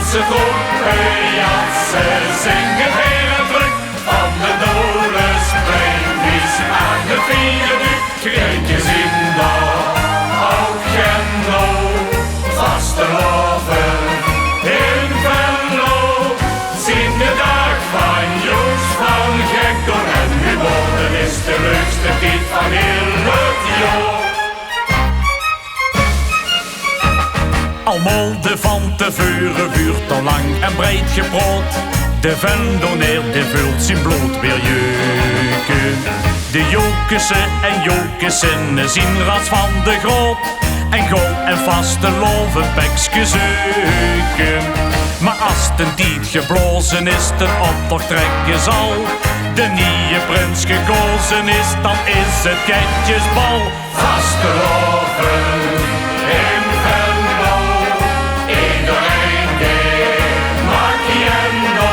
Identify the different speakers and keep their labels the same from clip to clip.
Speaker 1: Ganse groepen jassen, zingen heel druk. Van de dolenspringdies aan de viaduct. Krijtjes in de agenda, vasteloven in Venlo. Zien de dag van Joes van Gekdon en humor. Dat is de leukste tijd van heel het jaar.
Speaker 2: Almolde van tevoren vuurt al lang en breed geproot. De vendoneer die vult zijn bloed weer jeuken. De jokussen en jokussen zien ras van de groot. En goal en vaste loven bekske zeuken. Maar als het een tijd geblozen is, ten optocht trekken zal. De nieuwe prins gekozen is, dan is het ketjesbal.
Speaker 1: Vaste loven in Venlo. Iedereen die Macchiendo.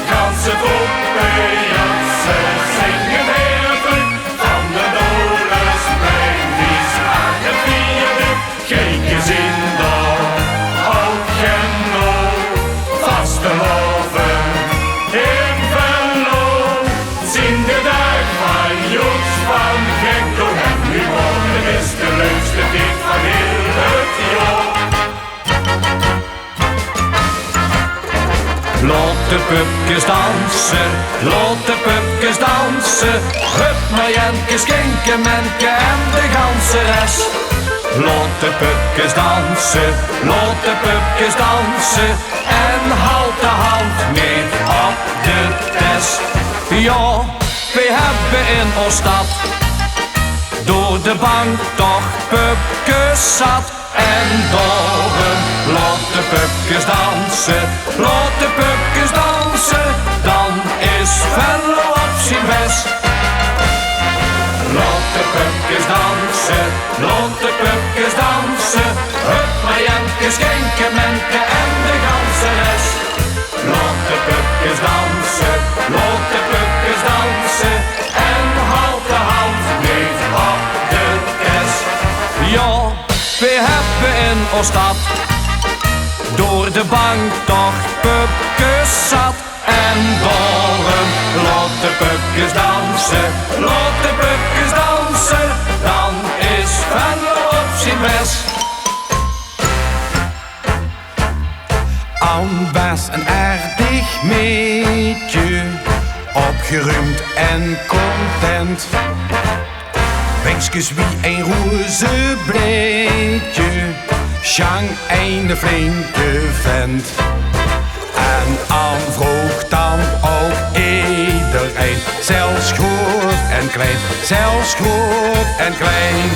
Speaker 1: Ganse groepen jassen, zingen heel druk. Van de dolenspringdies aan de viaduct. Kijkjes in de agenda, vasteloven in Venlo. Zien de dag van Joes van Gekdon en humor. Dat is de leukste tijd van heel het jaar.
Speaker 2: Laat de pupkes dansen, laat de pupkes dansen. Hup, Marjentje, Skinke, Menke en de ganseres. Laat de pupkes dansen, laat de pupkes dansen. En houd de hand mee op de test. Ja, we hebben in ons stad door de bank toch pupkes zat. En daarom laat de pupkes dansen, laat de pupkes dansen. Dan is Venlo op zijn best. Laat de pupkes dansen, laat de pupkes dansen. Hup, Marjentje, Skinke, Menke en de ganseres. Laat de pupkes dansen, laat de pupkes dansen. En houd de hand mee op de test. Ja, we hebben in ons stad door de bank toch pupkes zat. En daarom laat de pupkes dansen, laat de pupkes dansen. Dan is Venlo op zijn best.
Speaker 3: Ann was een aardig meetje, opgeruimd en content. Wenkskes wie een roze bleetje, Sjang een flinke vent. En Ann vroeg dan ook iedereen, zelfs groot en klein, zelfs groot en klein.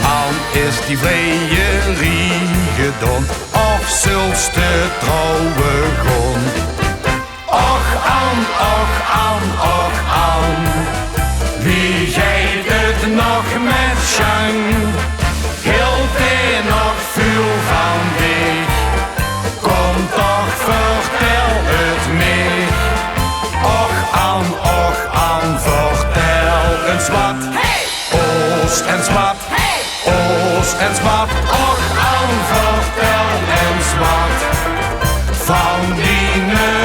Speaker 3: Ann is die vleierie gedaan, of zulst de trouwen gaan.
Speaker 1: Och Ann, och Ann, och Ann. Wie geeft het nog met Sjang? Hield hij nog veel van dich? Kom toch, vertel het mij. Och Ann, vertel eens wat. Oos en zwart, oos en zwart. Och Ann, vertel eens wat. Van die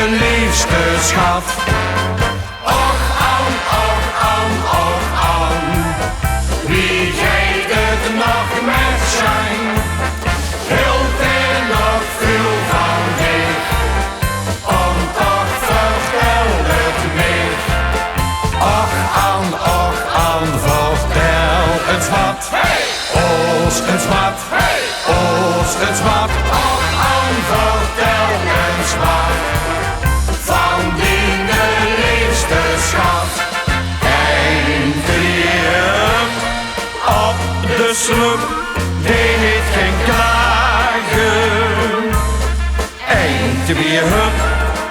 Speaker 1: liefste schat. Och Ann, och Ann, och Ann. Wie geeft het nog met Sjang? Hield hij nog veel van dich? Kom toch, vertel het mij. Och Ann, vertel eens wat. Oos eens wat, oos eens wat. Och Ann, vertel eens wat. Van die liefste schat. Eindelijk op de sloep, die heeft geen klagen. Eind weer hup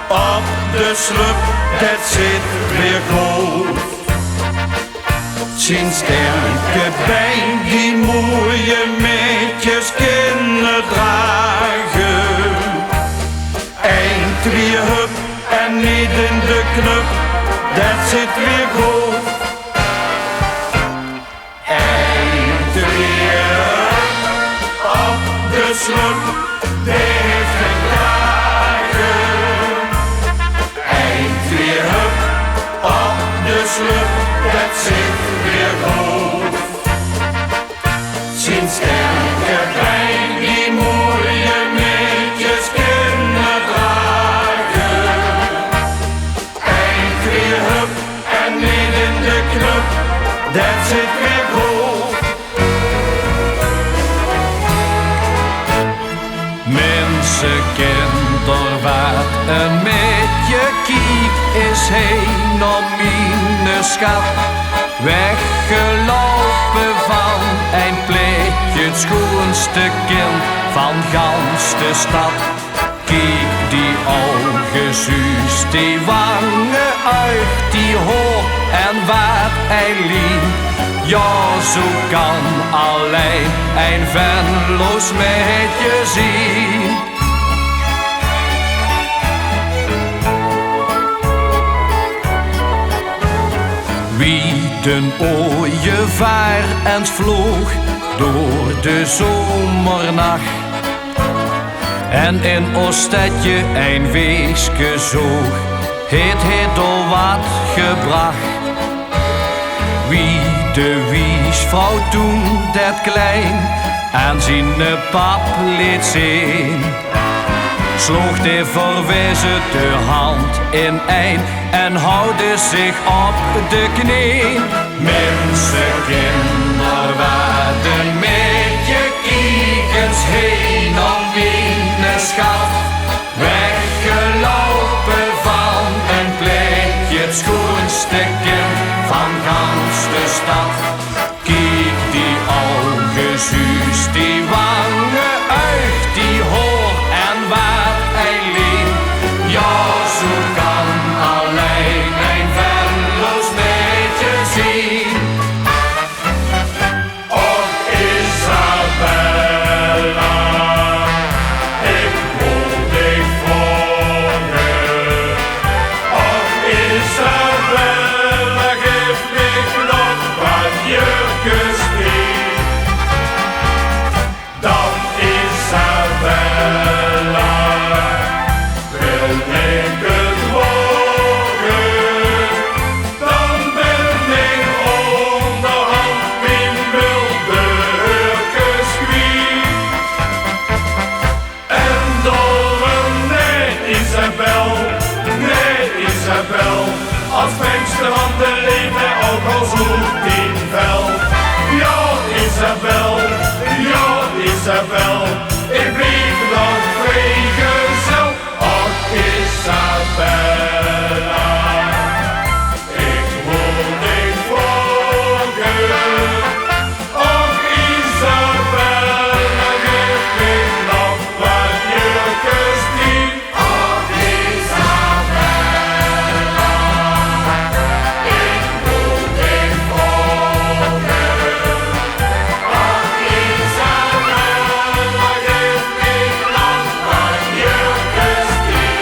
Speaker 1: op de sloep, dat zit weer goed. Zien sterke been die mooie meisjes kunnen dragen. Eind weer hup en niet in de knup, dat zit weer goed. Eind weer op de sloep, die heeft geen klagen. sluk, dat zit weer goed. Zien sterke brein die mooie meetjes kunnen dragen. Eind weer hup en midden in de knup, dat zit weer goed.
Speaker 2: Mensen, kinderwaard, een beetje kiek is heen om mine schat. Weggelopen van een pleetje, het schoonste kind van gans de stad. Kijk die ogen zuus, die wangen uit, die hoor en waard Eileen. Ja, zo kan alleen een venloos meisje zien. Wie den ooievaar eens vloog door de zomernacht en in Ooststedje een weeske zoog, het door wat gebracht. Wie de wiesvrouw toen dat klein aan zijn pap liet zien, sloeg de verwezen de hand in een en houden zich op de knie. Mensen, kinderwaarden, met je kiekens heen om mine schat. Weggelopen van een plekje, het schoonste kind van gans de stad. Kijk die ogen zuus, die wangen uit, die hoor en waard Eileen. Ja, zo kan alleen een venloos meisje zien.
Speaker 1: Och Isabella, ik moet dich vragen. Och Isabella, geef mich nog wat jurkes die. Dan Isabella, wil ik het wogen. Dan ben ik onderhand mijn wilde hurkes kwijt. En daarom, nee Isabel, als venster van de leven ook al zoekt in vel. Ja Isabel, ik blijf nog vrijgezel. Och Isabella, ik moet dich vragen. Och Isabella, geef mich nog wat jurkes die. Och Isabella, ik moet dich vragen. Och Isabella, geef mich nog wat jurkes die.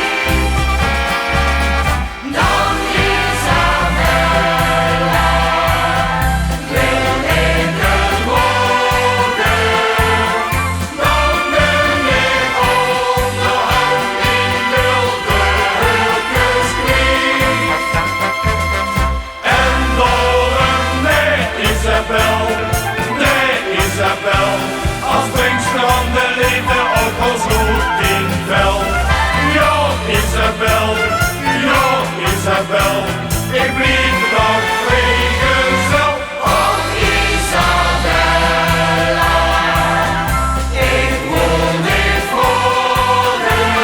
Speaker 1: Dan Isabella, wil ik het wogen. Dan ben ik onderhand mijn wilde hurkes kwijt. En daarom, nee Isabel, als bringster van de leven ook al zoekt in vel. Ja Isabel, ik blijf nog vrijgezel. Och Isabella, ik moet dich vragen.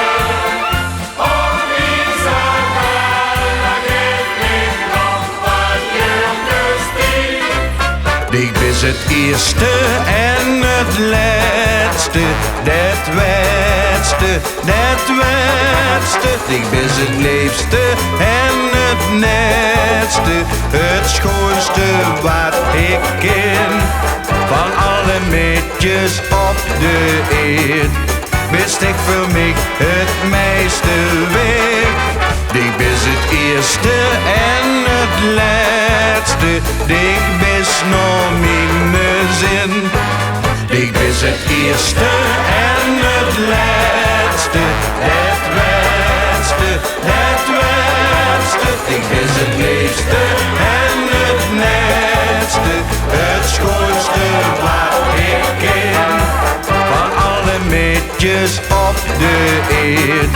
Speaker 1: Och Isabella, geef mich nog wat jurkes die.
Speaker 3: Ik ben het eerste en het laatste, dat wetste. Ik ben het liefste en het netste, het schoonste wat ik ken. Van alle meisjes op de eerd, best ik voor mij het meeste weg. Ik ben het eerste en het laatste, ik ben nog mijn zin. Ik ben het eerste en het laatste, het wetste. Ik ben het liefste en netste, het schoonste wat ik ken. Van alle meisjes op de eerd,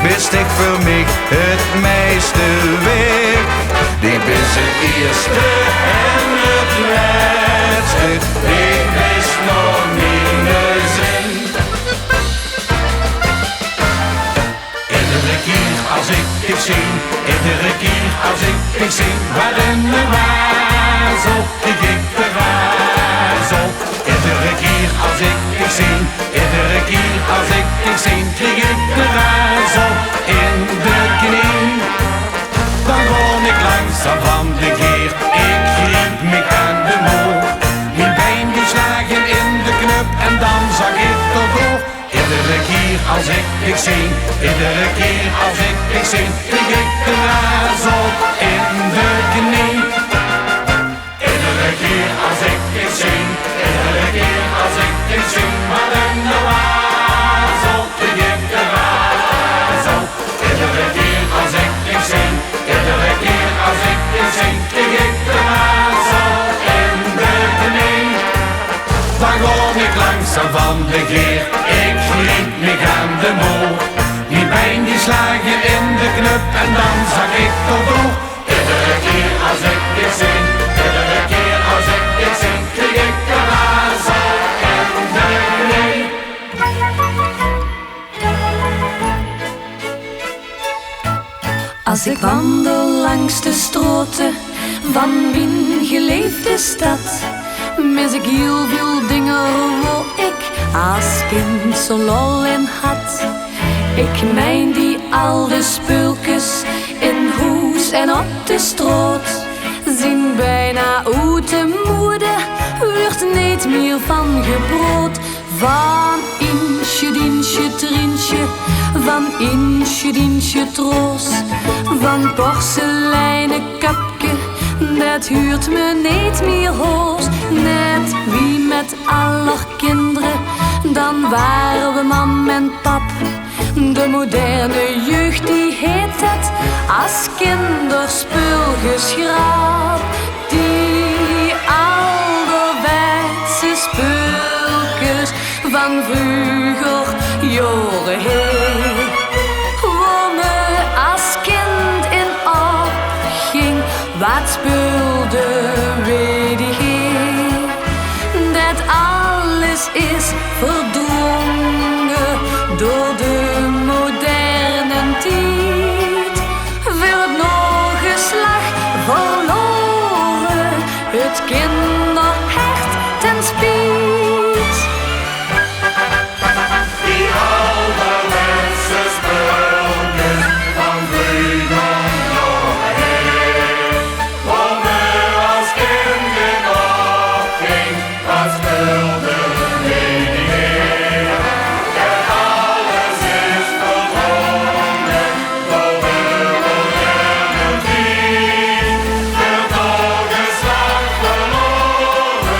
Speaker 3: wist ik voor mij het meeste weg. Die is het eerste en het laatste, ik wist nog minder zin.
Speaker 2: Iedere keer als ik zing, iedere keer als ik zing, waarin de wazel, ik de wazel. Iedere keer als ik zing, iedere keer als ik zing, kreeg ik de wazel in de knie. Dan won ik langzaam van de geer, ik greep me aan de moer. Mijn been die slagen in de knup en dan zag ik tot door. Iedere keer als ik zing, iedere keer als ik zing, kreeg ik de wazel in de knie. Iedere keer als ik zing, iedere keer als ik zing, maar in de wazel, kreeg ik de wazel. Iedere keer als ik zing, iedere keer als ik zing, kreeg ik de wazel in de knie. Dan won ik langzaam van de geer, ik greep me aan de moer. Die been die slagen in de knup en dan zag ik tot door. Iedere keer als ik zing, iedere keer als ik zing, kreeg ik de wazel in de knie.
Speaker 4: Als ik wandel langs de stroten van mijn geleefde stad, mis ik heel veel dingen waar ik als kind zo lol in had. Ik mijn die oude spulkes in huis en op de stroot, zien bijna uit de moede, wordt niet meer van gebrood. Van insje, diensje, trientje, van insje, diensje, troost, van porseleinen kapje, dat huurt me niet meer hoos. Net wie met alle kinderen, dan waren we mam en pap. De moderne jeugd die heet het als kinderspulgeschrap. Die ouderwetse spulkes van vroeger jaren heen, waar me als kind in opging, wat speelde weet ik geen. Dat alles is verdrongen door de moderne tijd. Wordt nog een slag verloren, het kinderhart ten spijt.
Speaker 1: Die ouderwetse spulken van vroeger jaren heen, waar me als kind in opging, wat speelde weet ik geen. Dat alles is verdrongen door de moderne tijd. Wordt nog een slag verloren,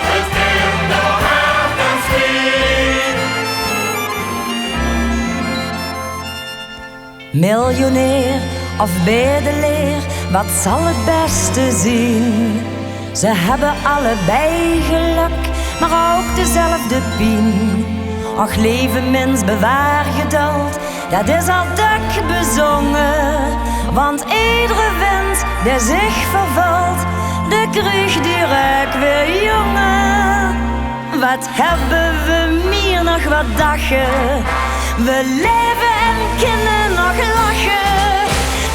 Speaker 1: het kinderhart ten spijt.
Speaker 5: Miljonair of bedelaar, wat zal het beste zijn? Ze hebben allebei geluk, maar ook dezelfde pijn. Och leven mens, bewaar geduld, dat is al dik bezongen. Want iedere wens die zich vervult, de kruig die ruikt weer jongen. Wat hebben we meer nog wat dagen? We leven en kunnen nog lachen.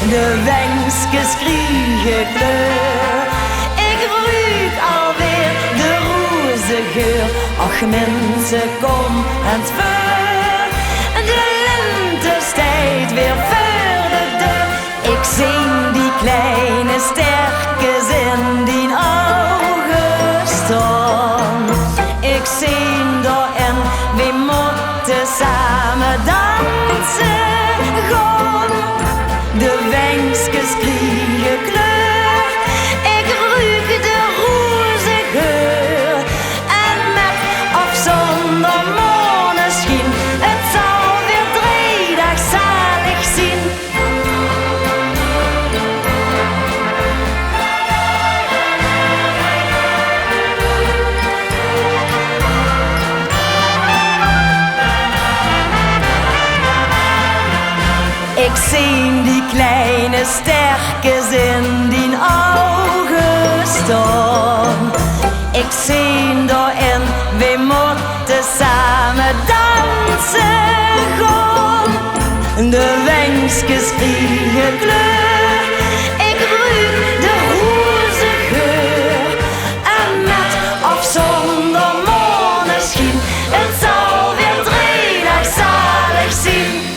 Speaker 5: De wenskes krijgen kleur. Ik ruik alweer de rozengeur. Och mensen, kom en voor. De lentestijd weer voor de deur. Ik zie die kleine sterkes in die ogen staan. Ik zie daarin, we moeten samen dansen gaan. De wenskes krijgen kleur. Ik ruik de rozengeur. En met of zonder maneschijn zie die kleine sterkes in die ogen staan. Ik zie daarin, we moeten samen dansen gaan. De wensjes kriegen kleur, ik ruik de roze geur. En met of zonder maneschijn, het zal weer driedag zalig zien.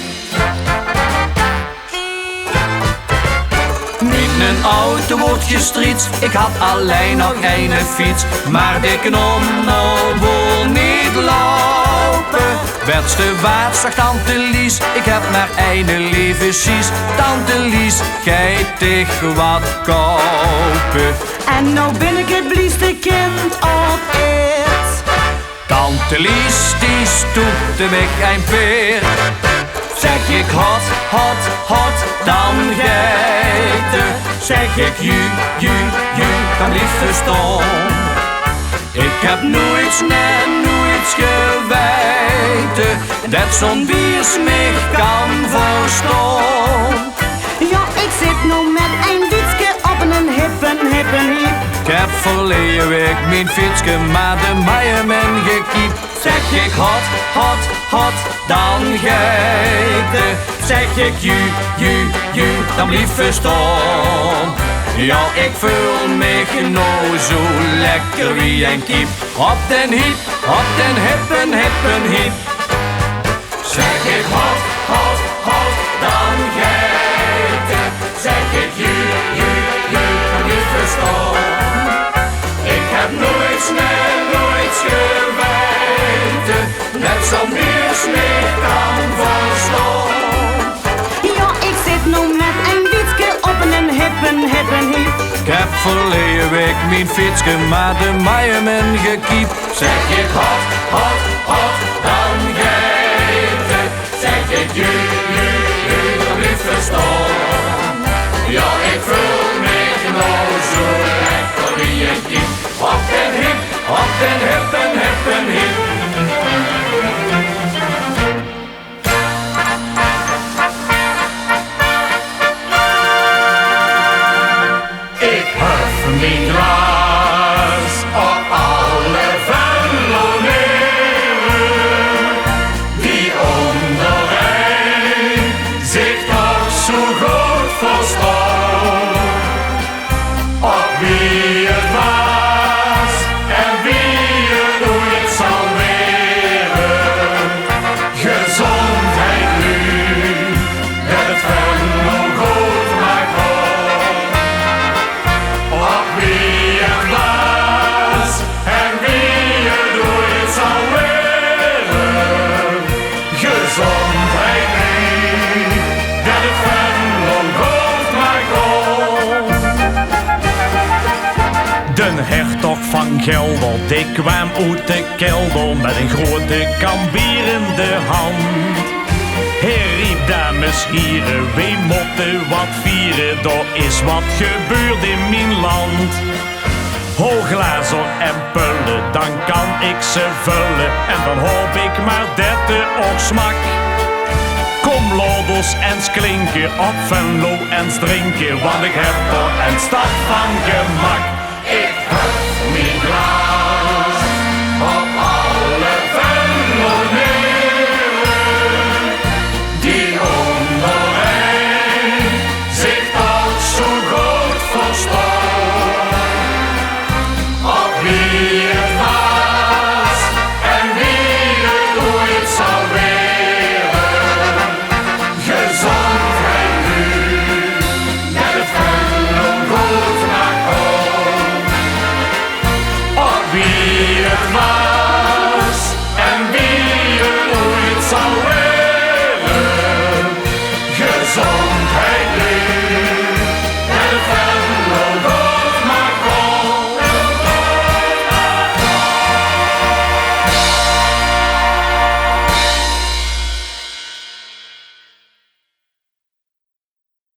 Speaker 2: Mijn auto wordt gestriet, ik had alleen nog één fiets. Maar ik kon nou niet lopen. Beste waard, zegt Tante Lies, ik heb maar één lieve Sies. Tante Lies, gij dich wat kopen.
Speaker 5: En nou ben ik het blieste kind op het.
Speaker 2: Tante Lies, die stoepte weg een peer. Zeg ik hot, hot, hot, dan geiten. Zeg ik ju, dan blieft verstaan. Ik heb nooit geweten dat zo'n biers mij kan verstaan.
Speaker 5: Ja, ik zit nou met een fietsje op een hippen hiep.
Speaker 2: Ik heb verleden week mijn fietsje maar de mijen gekiept. Zeg ik hot, hot, hot, dan geiten. Zeg ik ju, dan blieft verstaan. Ja, ik voel me nou zo lekker wie een kiep. Op den hiep, op den hippen hiep. Zeg ik hot, hot, hot, dan geiten. Zeg ik ju, dan blieft verstaan. Ik heb nooit geweten dat zo'n biers mij kan verstaan.
Speaker 5: Ja, ik zit nou met een fietsje op een hippen hiep.
Speaker 2: Ik heb verleden week mijn fietsje maar de mijen gekiept. Zeg ik hot, hot, hot, dan geiten. Zeg ik ju, dan blieft verstaan. Ja, ik voel me nou zo lekker wie een kiep. Op den hippen hiep.
Speaker 1: Ik hef mijn glas op alle Venloeren die onderweg zich toch zo goed verstaan. Op wie het was en wie het ooit zal weren. Gezondheid nu, dat het Venlo goed mag gaan. Op wie het was en wie het ooit zal weren. Gezondheid nu, dat het Venlo goed mag gaan.
Speaker 2: De hertog van Gelder, die kwam uit de kelder met een grote kan bier in de hand. Hij riep, dames, heren, we moeten wat vieren, er is wat gebeurd in mijn land. Hoogglazen en pullen, dan kan ik ze vullen en dan hoop ik maar dat de ook smak. Kom loders en klinken op Venlo en drinken, want ik heb er een stad van gemak.
Speaker 1: Ik heb mijn glas